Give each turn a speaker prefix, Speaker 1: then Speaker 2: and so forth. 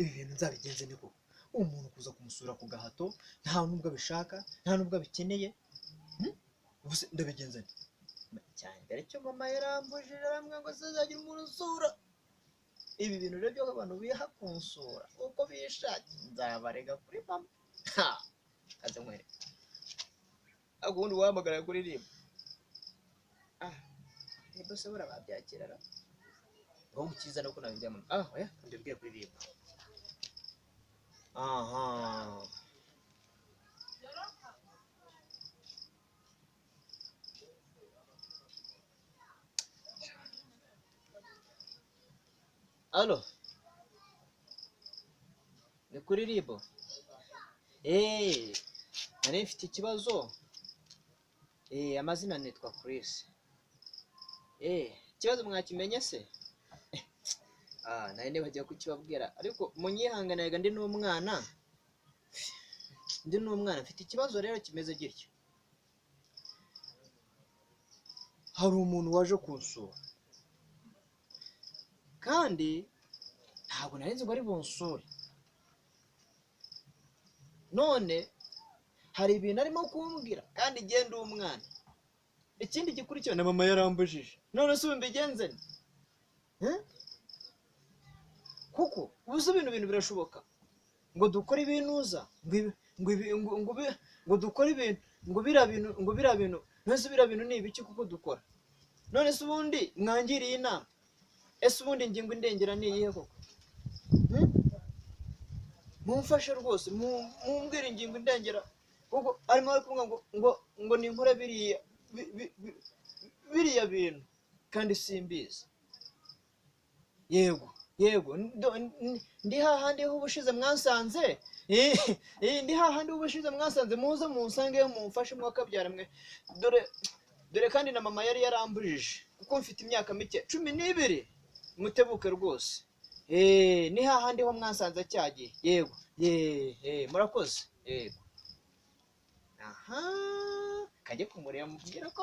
Speaker 1: ibi bintu nzabigenze ni koko umuntu kuza kumusura ku gahato nta nubwo abishaka nta nubwo abikeneye ubuse ndabigenze cyane mbere cyo mama yarambujije aramwe ngo azagira umuntu usura ibi bintu rero byo abantu biha kunsura uko bishakiye nzabarega kuri mama kaze mwereka agundi wahamagara kuri rimwe bose bora babyakirara ngo ukiza no kuna bijya mama oya ndibwiye kuri rimwe Alo ni kuri ribo nari mfite ikibazo amazina nitwa Chris ikibazo mwakimenye se nari nibagiye kukibabwira ariko munyihanganiraga ndi n'umwana mfite ikibazo rero kimeze gityo hari umuntu waje kunsura kandi ntabwo nari nzi ngo ari bunsure none hari ibintu arimo kumbwira kandi genda umwana ikindi gikurikirana mama yarambujije none se mbigenze kuko ubuze ibintu birashoboka ngo dukore ibinuza ngo dukore ibintu ngo bira bintu none se bira bintu ni ibiki kuko dukora none se ubundi mwangiriye inama ese ubundi ingingo indengera ni iyihe koko mumfashe rwose mumbwira ingingo indengera kuko arimo kuvuga ngo ni nkora biriya bintu kandi simbizi yego ndi hahandi h'ubushize mwansanze ndi hahandi h'ubushize mwansanze muze munsange mumfashe mwakabyara mwe dore kandi na mama yari yarambujije kuko mfite imyaka mike 12 mutebuke rwose ni hahandi ho mwansanze cyagiye yego murakoze yego kajye kumureba mubwira ko